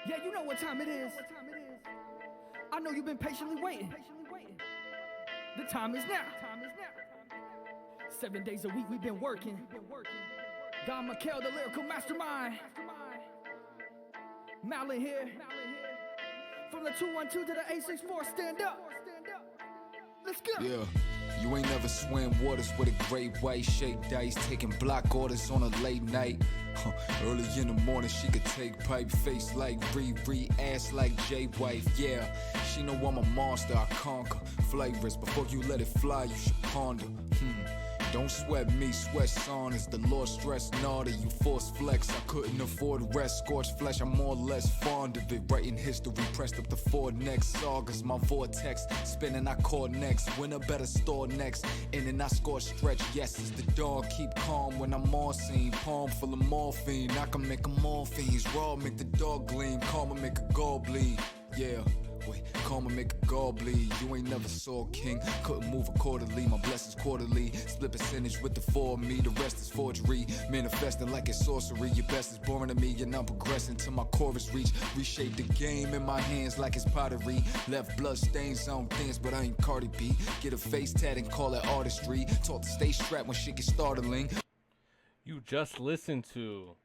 Yeah, you know what time it is. I know you've been patiently waiting. The time is now. 7 days a week we've been working. Don Mikel, the lyrical mastermind. Malin here. From the 212 to the 864, stand up. Let's go. Yeah, you ain't never swam waters with a great white, shake dice, taking block orders on a late night. Early in the morning, she could take pipe, face like Riri, ass like J-Wife. Yeah, she know I'm a monster, I conquer. Flight risk, before you let it fly, you should ponder. Don't sweat me, sweat saunas. The Lord stress naughty, you force flex. I couldn't afford rest, scorched flesh. I'm more or less fond of it. Writing history, pressed up the four next sagas. My vortex spinning, I call next. Winner better store next. In and I score stretch. Yes, it's the dawn. Keep calm when I'm on scene. Palm full of morphine. I can make 'em morphines. Raw make the dog gleam. Karma make a gall bleed. Yeah. Wait, karma make a god bleed. You ain't never saw king. Couldn't move accordingly. My blessings quarterly. Split percentage with the 4 of me. The rest is forgery. Manifesting like it's sorcery. Your best is boring to me, and I'm progressing to my chorus reach. Reshape the game in my hands like it's pottery. Left blood stains on dance, but I ain't Cardi B. Get a face tat and call it artistry. Taught to stay strapped when shit gets startling. You just listened to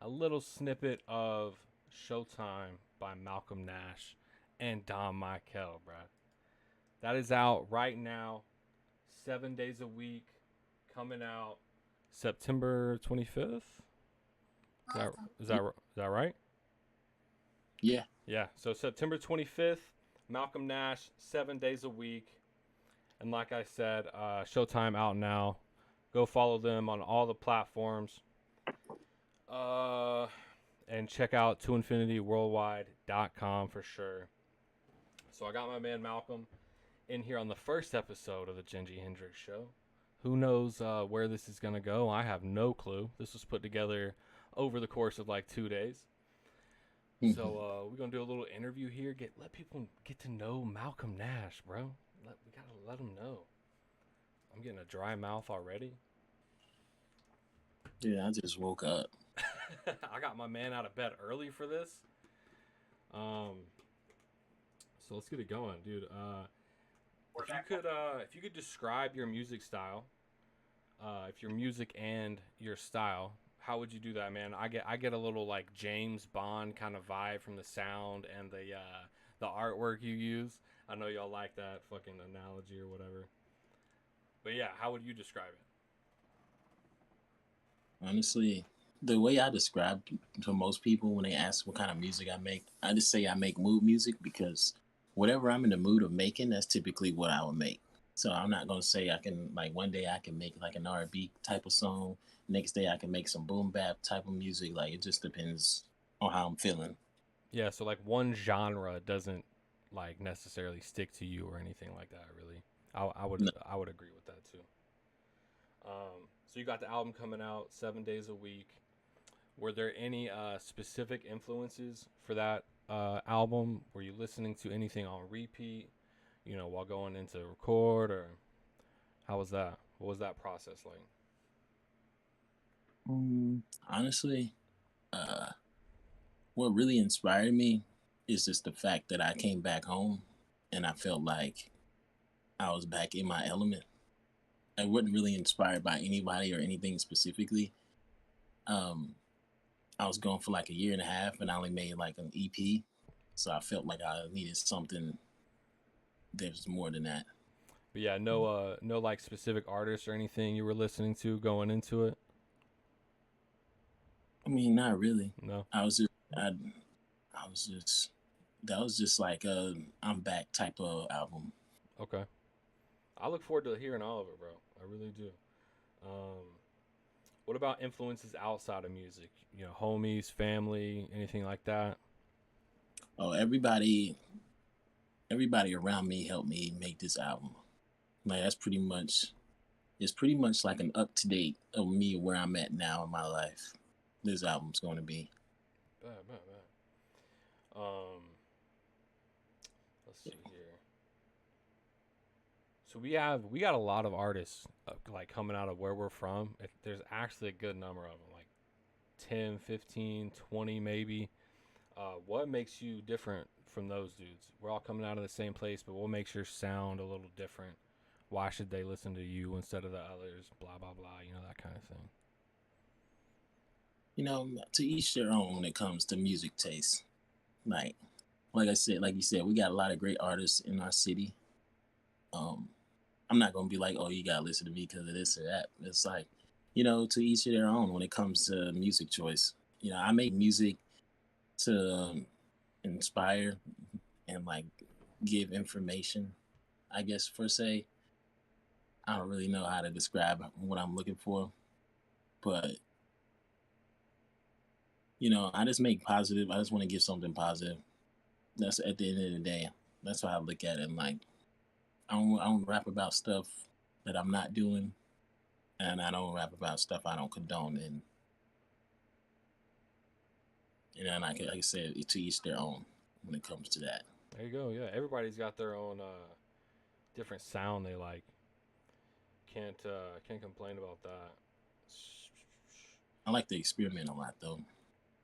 a little snippet of Showtime by Malcolm Nash and Don Mikel, bruh. That is out right now, 7 days a week, coming out September 25th. Is that right? Yeah. Yeah. So September 25th, Malcolm Nash, 7 days a week, and like I said, Showtime out now. Go follow them on all the platforms. And check out toinfinityworldwide.com for sure. So I got my man Malcolm in here on the first episode of the Gingy Hendrix show. Who knows where this is going to go? I have no clue. This was put together over the course of like 2 days. So we're going to do a little interview here. Let people get to know Malcolm Nash, bro. We got to let them know. I'm getting a dry mouth already. Dude, I just woke up. I got my man out of bed early for this. So let's get it going, dude. If you could describe your music style, if your music and your style, how would you do that, man? I get a little like James Bond kind of vibe from the sound and the artwork you use. I know y'all like that fucking analogy or whatever. But yeah, how would you describe it? Honestly, the way I describe to most people when they ask what kind of music I make, I just say I make mood music because whatever I'm in the mood of making, that's typically what I would make. So I'm not gonna say I can like one day I can make like an R&B type of song, next day I can make some boom bap type of music. Like it just depends on how I'm feeling. Yeah, so like one genre doesn't like necessarily stick to you or anything like that, really. I would agree with that too. So you got the album coming out 7 days a week. Were there any specific influences for that album? Were you listening to anything on repeat, while going into record, or how was that? What was that process like? Honestly, what really inspired me is just the fact that I came back home and I felt like I was back in my element. I wasn't really inspired by anybody or anything specifically. I was gone for like a year and a half and I only made like an EP. So I felt like I needed something that was more than that. But yeah, no like specific artists or anything you were listening to going into it? I mean, not really. No. That was just like a I'm back type of album. Okay. I look forward to hearing all of it, bro. I really do. What about influences outside of music? Homies, family, anything like that? Oh, everybody around me helped me make this album. Like it's pretty much like an up to date of me where I'm at now in my life. This album's going to be. Bad. Let's see here. So we got a lot of artists like coming out of where we're from. There's actually a good number of them, like 10, 15, 20 maybe. What makes you different from those dudes? We're all coming out of the same place, but what makes your sound a little different? Why should they listen to you instead of the others? Blah blah blah. You know, that kind of thing. You know, to each their own when it comes to music taste. Like, like I said, like you said, we got a lot of great artists in our city. Um, I'm not gonna be like, oh, you gotta listen to me because of this or that. It's like, you know, to each of their own when it comes to music choice. You know, I make music to inspire and like give information. I guess per se, I don't really know how to describe what I'm looking for, but you know, I just make positive. I just want to give something positive. That's at the end of the day. That's how I look at it. And like, I don't rap about stuff that I'm not doing, and I don't rap about stuff I don't condone. And you know, and like I said, to each their own when it comes to that. There you go. Yeah, everybody's got their own different sound they like. Can't complain about that. I like to experiment a lot though.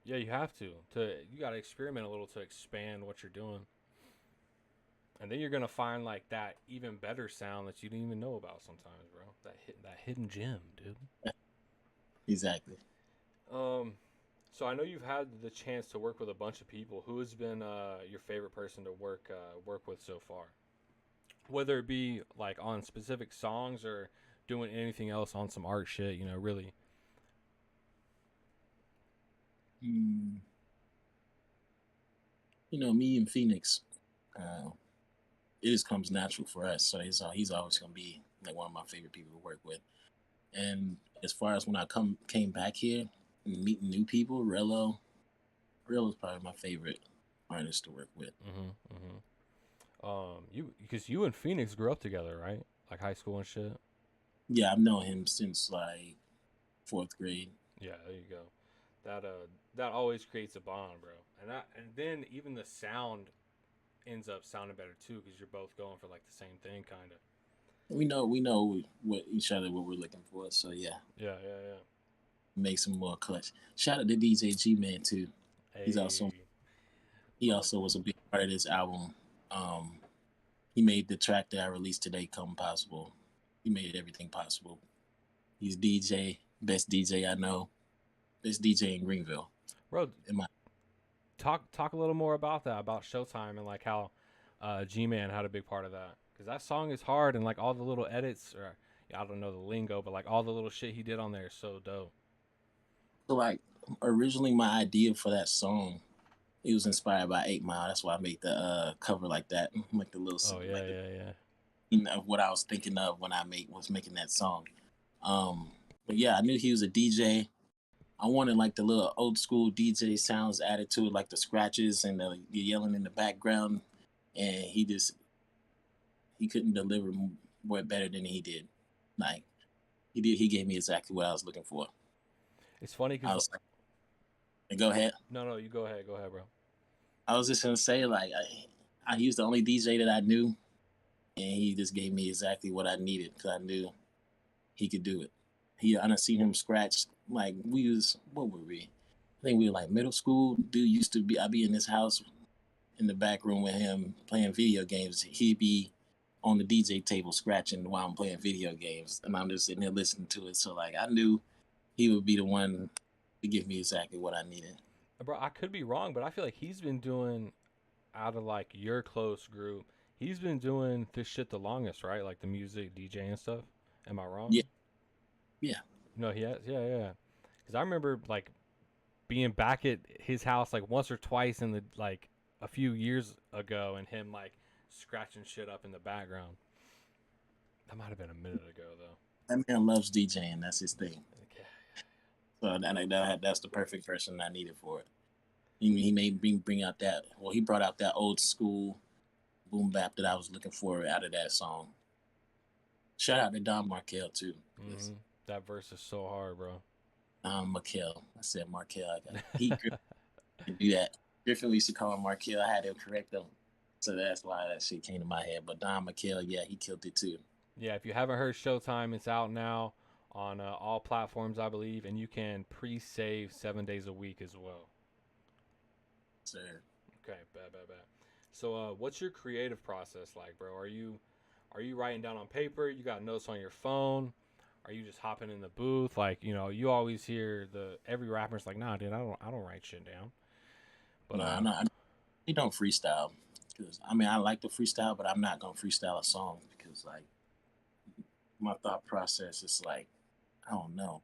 Yeah, you have to. You got to experiment a little to expand what you're doing. And then you're gonna find like that even better sound that you didn't even know about sometimes, bro. That hidden gem, dude. Exactly. So I know you've had the chance to work with a bunch of people. Who has been your favorite person to work with so far? Whether it be like on specific songs or doing anything else on some art shit, you know, really. Mm, you know, me and Phoenix, uh, it just comes natural for us. So he's always gonna be like one of my favorite people to work with. And as far as when I came back here and meeting new people, Rello is probably my favorite artist to work with. You because you and Phoenix grew up together, right? Like high school and shit. Yeah, I've known him since like fourth grade. Yeah, there you go. That always creates a bond, bro. And then even the sound ends up sounding better too because you're both going for like the same thing, kind of. We know what each other what we're looking for. So yeah, Yeah, yeah, yeah. make some more clutch. Shout out to DJ G Man too. He's also Hey, he also was a big part of this album. Um, he made the track that I released today come possible. He made everything possible. He's DJ, best DJ I know, best DJ in Greenville. bro, In my talk a little more about that, about Showtime and like how G-Man had a big part of that. Because that song is hard and like all the little edits, or yeah, I don't know the lingo, but like all the little shit he did on there is so dope. so like originally my idea for that song, it was inspired by 8 Mile. That's why I made the cover like that, like the little Oh yeah, like the, yeah, yeah. you know, what I was thinking of when I was making that song. Um, but yeah, I knew he was a DJ. I wanted like the little old school DJ sounds added to it, like the scratches and the yelling in the background. And he couldn't deliver more better than he did. Like he did, he gave me exactly what I was looking for. It's funny I because was like, go ahead. no, you go ahead, bro. I was just gonna say like he was the only DJ that I knew, and he just gave me exactly what I needed because I knew he could do it. I done seen him scratch like what were we? I think we were like middle school. Dude used to be I'd be in his house in the back room with him playing video games. He'd be on the DJ table scratching while I'm playing video games, and I'm just sitting there listening to it. So like I knew he would be the one to give me exactly what I needed. Bro, I could be wrong, but I feel like he's been doing out of like your close group. He's been doing this shit the longest, right? Like the music, DJ and stuff. Am I wrong? Yeah, yeah. No, he has. Yeah, yeah. Because I remember like being back at his house like once or twice in the like a few years ago, and him like scratching shit up in the background. That might have been a minute ago though. That man loves DJing. That's his thing. Okay. So that's the perfect person I needed for it. He made bring out that. Well, he brought out that old school boom bap that I was looking for out of that song. Shout out to Don Markel too. Mm-hmm. That verse is so hard, bro. Don Markel. I said Markel. He could do that. Griffin used to call him Markel. I had to correct him. So that's why that shit came to my head. But Don Markel, yeah, he killed it too. Yeah, if you haven't heard Showtime, it's out now on all platforms, I believe, and you can pre-save 7 days a week as well. sir. Okay, bad. So, what's your creative process like, bro? Are you writing down on paper? You got notes on your phone? Are you just hopping in the booth? Like, you always hear every rapper's like, nah, dude, I don't write shit down. But Nah, I don't freestyle because I mean I like to freestyle, but I'm not gonna freestyle a song because like my thought process is like I don't know.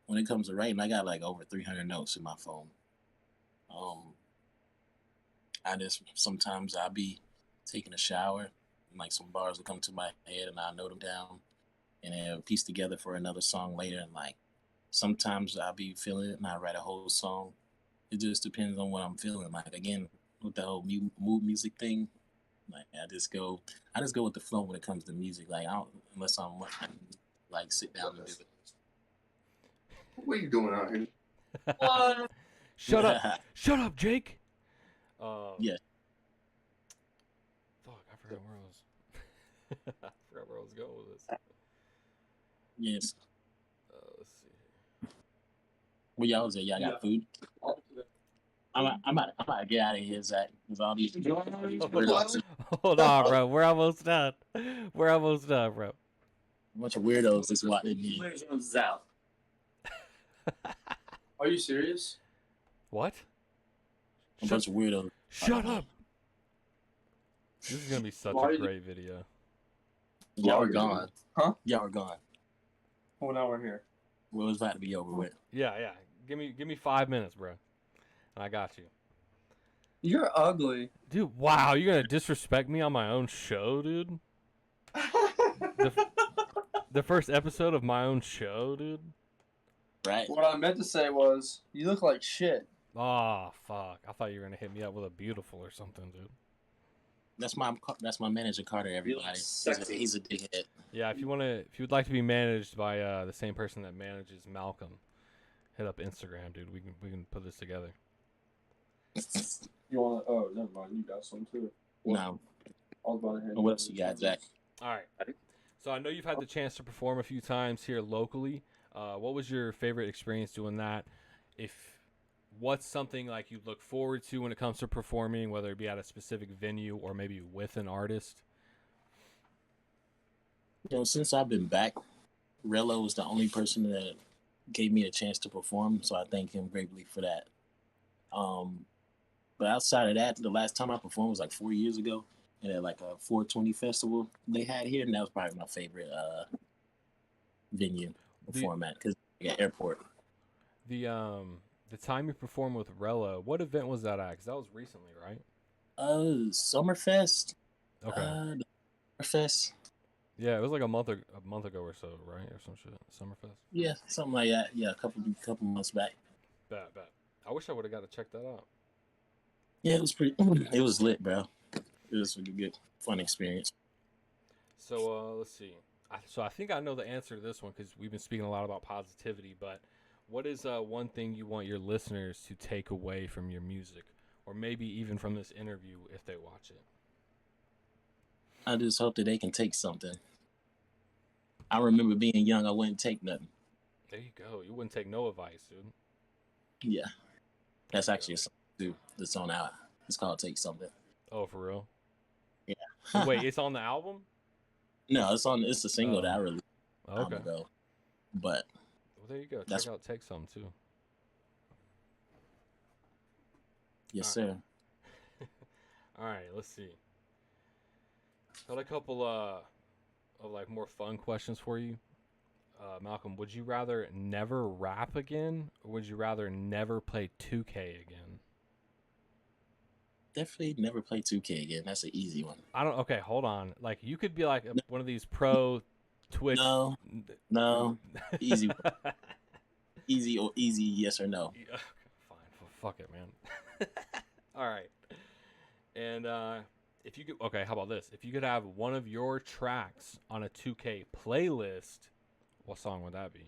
When it comes to writing, I got like over 300 notes in my phone. Um, I just sometimes I'll be taking a shower and like some bars will come to my head and I note them down and then piece together for another song later. And like sometimes I'll be feeling it and I write a whole song. It just depends on what I'm feeling. Like again, with the whole mood music thing, like I just go with the flow when it comes to music. Like I don't unless I'm like sit down and do it. What are you doing out here? Shut up, Jake. Yeah. Fuck, I forgot where I was. I forgot where I was going with this. Yes. Let's see. Well, y'all was there. Y'all got food. I'm about to get out of here, Zach. With all these weirdos. Hold on, bro. We're almost done. Bro. A bunch of weirdos just watching me. Are you serious? What? A bunch of weirdos. Shut up. This is gonna be such a great video. Y'all are gone. Huh? Y'all are gone. Oh, now we're here. Well, it's about to be over with. Yeah. Give me 5 minutes, bro. And I got you. You're ugly. Dude, wow, you're gonna disrespect me on my own show, dude? The first episode of my own show, dude? Right? What I meant to say was, you look like shit. Oh, fuck. I thought you were gonna hit me up with a beautiful or something, dude. That's my manager, Carter. Everybody, he's a dickhead. Yeah, if you would like to be managed by the same person that manages Malcolm, hit up Instagram, dude. We can put this together. You want? Oh, never mind. You got some too. No. I was about to hand What else you got, Zach? All right. So I know you've had the chance to perform a few times here locally. What was your favorite experience doing that? What's something like you look forward to when it comes to performing, whether it be at a specific venue or maybe with an artist? Since I've been back, Rello was the only person that gave me a chance to perform, so I thank him greatly for that. But outside of that, the last time I performed was like 4 years ago, and at like a 420 festival they had here, and that was probably my favorite venue to perform at because airport. The time you performed with Rella, what event was that at? Because that was recently, right? Summerfest. Okay. Summerfest. Yeah, it was like a month ago or so, right, or some shit. Summerfest. Yeah, something like that. Yeah, a couple months back. Bet. I wish I would have got to check that out. Yeah, it was pretty. It was lit, bro. It was a good, fun experience. So let's see. I think I know the answer to this one because we've been speaking a lot about positivity. But what is one thing you want your listeners to take away from your music, or maybe even from this interview if they watch it? I just hope that they can take something. I remember being young, I wouldn't take nothing. There you go. You wouldn't take no advice, dude. Yeah. That's actually a song, too. The song out. It's called Take Something. Oh, for real? Yeah. Wait, it's on the album? No, it's a single that I released okay. ago. But well, there you go. Check out Take Some, too. Yes, sir. All right, let's see. Got a couple of like more fun questions for you. Malcolm, would you rather never rap again, or would you rather never play 2K again? Definitely never play 2K again. That's an easy one. Okay, hold on. Like, you could be like one of these pro Twitch. No. Easy. Easy, yes or no. Yeah, fine. Well, fuck it, man. All right. And if you could, okay, how about this? If you could have one of your tracks on a 2K playlist, what song would that be?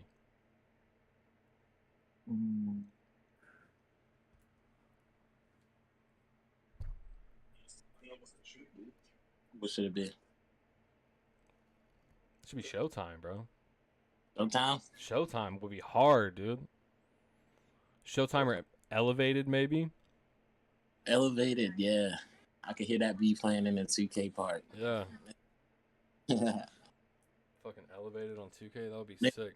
What should it be? It should be Showtime, bro. Showtime? Showtime would be hard, dude. Showtime or Elevated, maybe? Elevated, yeah. I could hear that beat playing in the 2K part. Yeah. There's Fucking Elevated on 2K. That would be sick.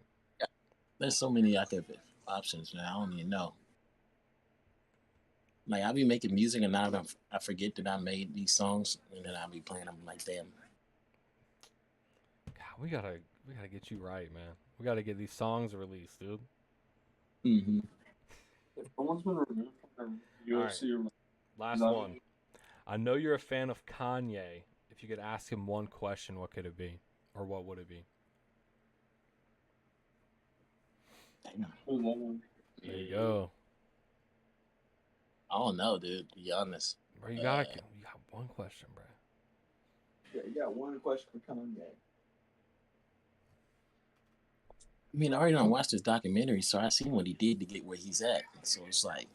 so many options, man. I don't even know. Like, I'll be making music and now I forget that I made these songs, and then I'll be playing them like, damn. God, we gotta get you right, man. We gotta get these songs released, dude. Mm-hmm. If someone's been removed from their UFC or Last one. I know you're a fan of Kanye. If you could ask him one question, what could it be? Or what would it be? There you go. I don't know, dude, to be honest. Bro, you got one question, bro. Yeah, you got one question for Kanye. I mean, I already done watched this documentary, so I seen what he did to get where he's at. So it's like,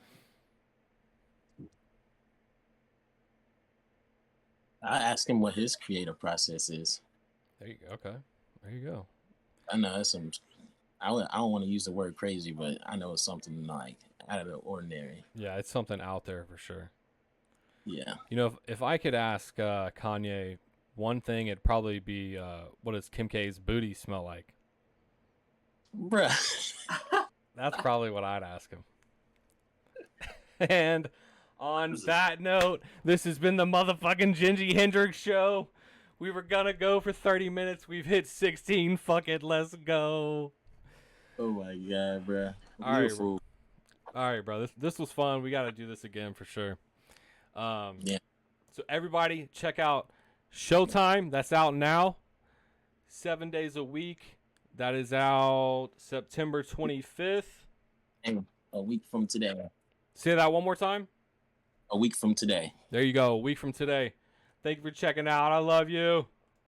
I ask him what his creative process is. There you go. Okay. There you go. I know it's some. I don't want to use the word crazy, but I know it's something like out of the ordinary. Yeah, it's something out there for sure. Yeah. You know, if I could ask Kanye one thing, it'd probably be what does Kim K's booty smell like? Bruh. That's probably what I'd ask him. And on that note, this has been the motherfucking Gingy Hendrix show. We were gonna go for 30 minutes. We've hit 16. Fuck it, let's go. Oh my god, bruh. All right, bro. All right, bro. This was fun. We got to do this again for sure. Yeah. So everybody, check out Showtime. That's out now. 7 days a week. That is out September 25th. And a week from today. Say that one more time. A week from today. There you go. A week from today. Thank you for checking out. I love you.